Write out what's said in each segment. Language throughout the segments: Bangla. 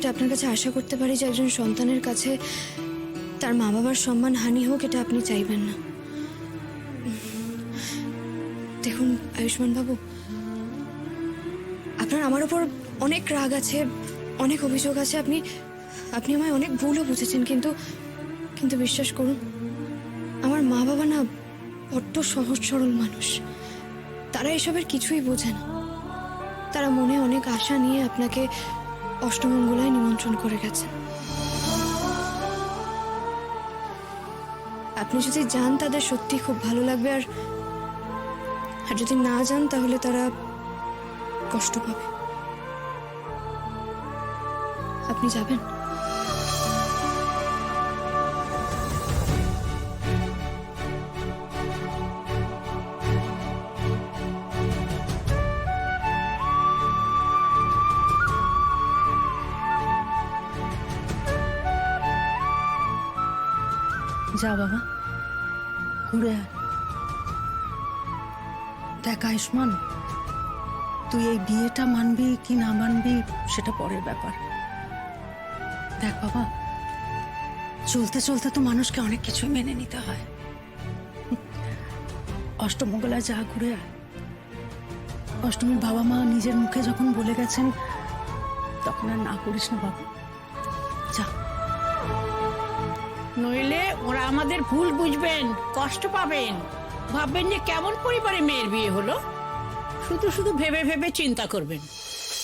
এটা আপনার কাছে আশা করতে পারি যে একজন সন্তানের কাছে তার মা বাবার সম্মান হানি হোক, এটা আপনি চাইবেন না। দেখুন আয়ুষ্মান বাবু, আপনার আমার ওপর অনেক রাগ আছে, অনেক অভিযোগ আছে, আপনি আপনি আমায় অনেক ভুলও বুঝেছেন, কিন্তু কিন্তু বিশ্বাস করুন, আমার মা বাবা না বড্ড সহজ সরল মানুষ। তারা এসবের কিছুই বোঝে না। তারা মনে অনেক আশা নিয়ে আপনাকে অষ্টমঙ্গলায় নিমন্ত্রণ করে গেছে। আপনি যদি যান তাদের সত্যি খুব ভালো লাগবে, আর যদি না যান তাহলে তারা কষ্ট পাবে। আপনি যাবেন? যা বাবা, ঘুরে আয়। দেখ আয়ুষ্মান, তুই এই বিয়েটা মানবি কি না মানবি সেটা পরের ব্যাপার। দেখ বাবা, চলতে চলতে তো মানুষকে অনেক কিছুই মেনে নিতে হয়। অষ্টমঙ্গলায় যা, ঘুরে আয়। অষ্টমীর বাবা মা নিজের মুখে যখন বলে গেছেন তখন আর না করিস না বাবা, যা। নইলে ওরা আমাদের ভুল বুঝবেন, কষ্ট পাবেন, ভাববেন যে কেমন পরিবারে মেয়ের বিয়ে হলো। শুধু শুধু ভেবে ভেবে চিন্তা করবেন,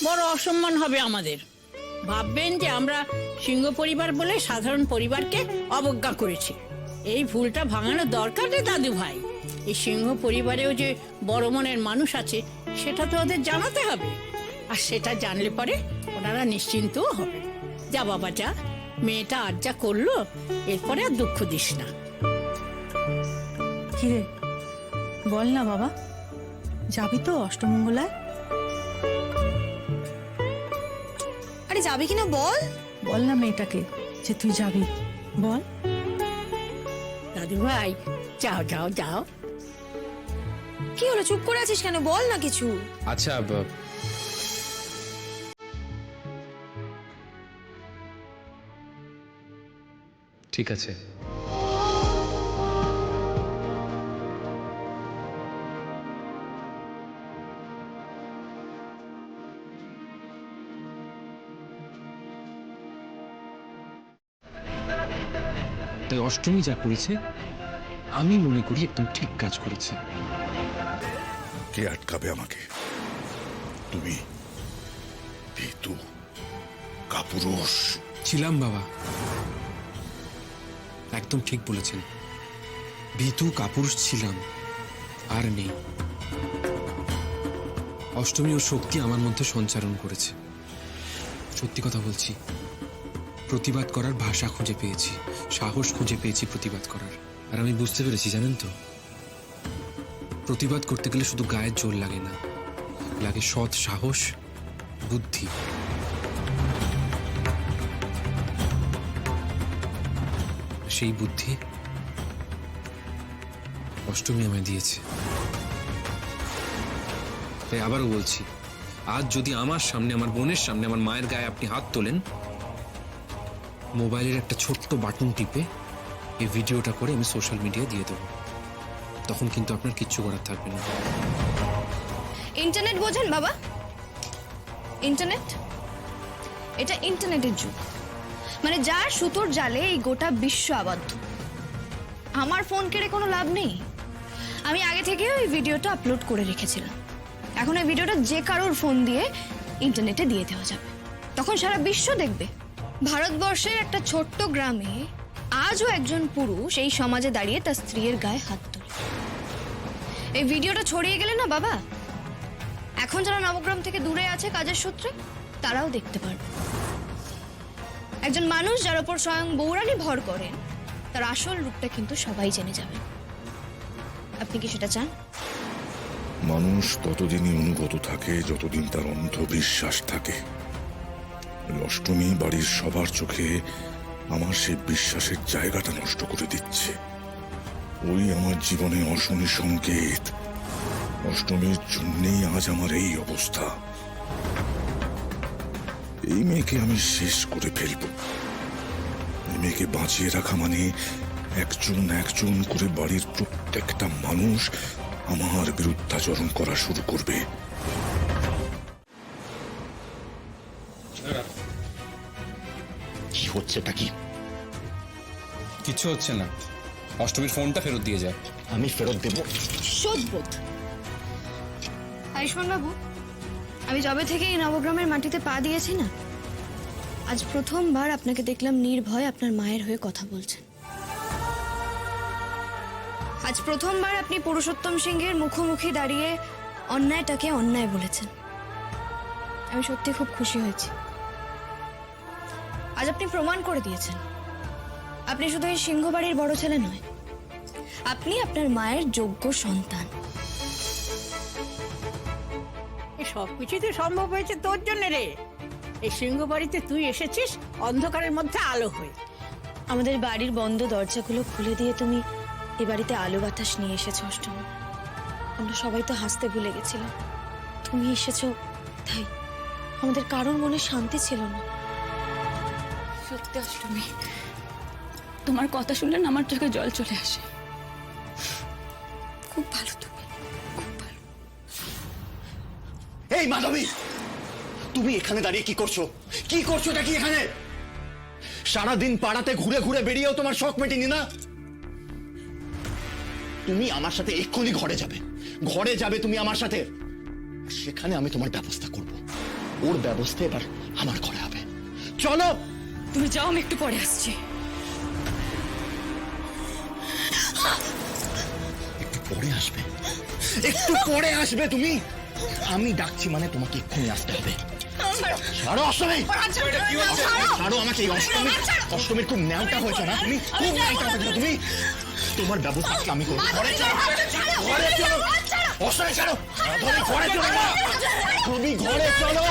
বড় অসম্মান হবে আমাদের। ভাববেন যে আমরা সিংহ পরিবার বলে সাধারণ পরিবারকে অবজ্ঞা করেছি। এই ভুলটা ভাঙানো দরকার রে দাদু ভাই। এই সিংহ পরিবারেও যে বড় মনের মানুষ আছে সেটা তো ওদের জানাতে হবে, আর সেটা জানলে পরে ওনারা নিশ্চিন্তও হবে। যা বাবা যা, মেয়েটা আর যা করলো এরপরে আর দুঃখ দিস না। কিরে বল না বাবা, যাবি তো অষ্টমঙ্গলায়? আরে যাবে কিনা বল। বল না মেয়েটাকে যে তুই যাবি, বল। দাদু ভাই যাও যাও যাও। কি হলো, চুপ করে আছিস কেন? বল না কিছু। আচ্ছা ঠিক আছে। তাই অষ্টমী যা করেছে আমি মনে করি একদম ঠিক কাজ করেছে। কে আটকাবে আমাকে? তুমি ভীতু কাপুরুষ ছিলাম বাবা, একদম ঠিক বলেছেন। ভীতু কাপুরুষ ছিলাম, আর নেই। অষ্টমী ও শক্তি আমার মধ্যে সঞ্চারণ করেছে। সত্যি কথা বলছি, প্রতিবাদ করার ভাষা খুঁজে পেয়েছি, সাহস খুঁজে পেয়েছি প্রতিবাদ করার। আর আমি বুঝতে পেরেছি জানেন তো, প্রতিবাদ করতে গেলে শুধু গায়ের জোর লাগে না, লাগে সৎ সাহস, বুদ্ধি। সেই বুদ্ধি অষ্টমী আমায় দিয়েছে। তাই আবারও বলছি, আজ যদি আমার সামনে, আমার বোনের সামনে, আমার মায়ের গায়ে আপনি হাত তোলেন, মোবাইলের একটা ছোট্ট বাটন টিপে এই ভিডিওটা করে আমি সোশ্যাল মিডিয়ায় দিয়ে দেবো। তখন কিন্তু আপনার কিচ্ছু করার থাকবে না। ইন্টারনেট বোঝেন বাবা? ইন্টারনেট, এটা ইন্টারনেটের যুগ। মানে যার সুতোর জালে এই গোটা বিশ্ব আবদ্ধ। আমার ফোন কেড়ে কোনো লাভ নেই। আমি আগে থেকে ওই ভিডিওটা আপলোড করে রেখেছিলাম। এখন এই ভিডিওটা যে কারোর ফোন দিয়ে ইন্টারনেটে দিয়ে দেওয়া যাবে, তখন সারা বিশ্ব দেখবে। ভারতবর্ষের একটা ছোট্ট গ্রামে আজও একজন পুরুষ এই সমাজে দাঁড়িয়ে তার স্ত্রীর গায়ে হাত তোলে। এই ভিডিওটা ছড়িয়ে গেলে না বাবা, এখন যারা নবগ্রাম থেকে দূরে আছে কাজের সূত্রে, তারাও দেখতে পারবে। একজন মানুষ যার উপর স্বয়ং বৌরানী ভর করেন, তার আসল রূপটা কিন্তু সবাই জেনে যাবে। আপনি কি সেটা চান? মানুষ ততদিনই অনুগত থাকে যতদিন তার অন্ধবিশ্বাস থাকে। অষ্টমী বাড়ির সবার চোখে আমার সেই বিশ্বাসের জায়গাটা নষ্ট করে দিচ্ছে। ওই আমার জীবনে অশনি সংকেত। অষ্টমীর জন্যেই আজ আমার এই অবস্থা। এই মেয়েকে আমি শেষ করে ফেলব। এই মেয়েকে বাঁচিয়ে রাখা মানে একজন একজন করে বাড়ির প্রত্যেকটা মানুষ আমার বিরুদ্ধাচরণ করা শুরু করবে। কি হচ্ছেটা কি? কিচ্ছু হচ্ছে না, অষ্টমীর ফোনটা ফেরত দিয়ে যায়। আমি ফেরত দেব? শোধবোধ। আয়ুষ্মান বাবু, আমি যবে থেকে এই নবগ্রামের মাটিতে পা দিয়েছি না, আজ প্রথমবার আপনাকে দেখলাম নির্ভয় আপনার মায়ের হয়ে কথা বলছেন। আজ প্রথমবার আপনি পুরুষোত্তম সিংহের মুখোমুখি দাঁড়িয়ে অন্যায়টাকে অন্যায় বলেছেন। আমি সত্যি খুব খুশি হয়েছি। আজ আপনি প্রমাণ করে দিয়েছেন আপনি শুধু এই সিংহ বাড়ির বড় ছেলে নয়, আপনি আপনার মায়ের যোগ্য সন্তান। এই সবকিছুই তো সম্ভব হয়েছে তোর জন্য রে। এই সিংহ বাড়িতে তুই এসেছিস অন্ধকারের মধ্যে আলো হয়ে। আমাদের বাড়ির বন্ধ দরজাগুলো খুলে দিয়ে তুমি এ বাড়িতে আলো বাতাস নিয়ে এসেছো অষ্টমী। আমরা সবাই তো হাসতে ভুলে গেছিলাম, তুমি এসেছো তাই আমাদের কারোর মনে শান্তি ছিল না। সত্যি অষ্টমী, তোমার কথা শুনলে না আমার চোখে জল চলে আসে। খুব ভালো তুমি, খুব ভালো। এই মাধবী, তুমি এখানে দাঁড়িয়ে কি করছো? কি করছো এটা কি এখানে? সারাদিন পাড়াতে ঘুরে ঘুরে বেরিয়েও তোমার শখ মেটেনি না? তুমি আমার সাথে এক্ষুনি ঘরে যাবে। ঘরে যাবে তুমি আমার সাথে, সেখানে আমি তোমার ব্যবস্থা করব। ওর ব্যবস্থা এবার আমার ঘরে হবে। চলো। তুমি যাও, আমি একটু পরে আসছি। একটু পরে আসবে? একটু পরে আসবে তুমি? আমি ডাকছি মানে তোমাকে এক্ষুনি আসতে হবে। ছাড়ো অষ্টমী, ছাড়ো আমাকে। এই অষ্টমীর খুব ন্যাওটা হয়েছে না তুমি? খুব ন্যাওটা হয়েছে না তুমি? তোমার ব্যবস্থা আমি করবো। ঘরে চলো, ঘরে চলো অষ্টমী, ছাড়ো। তুমি ঘরে চলো, তুমি ঘরে চলো।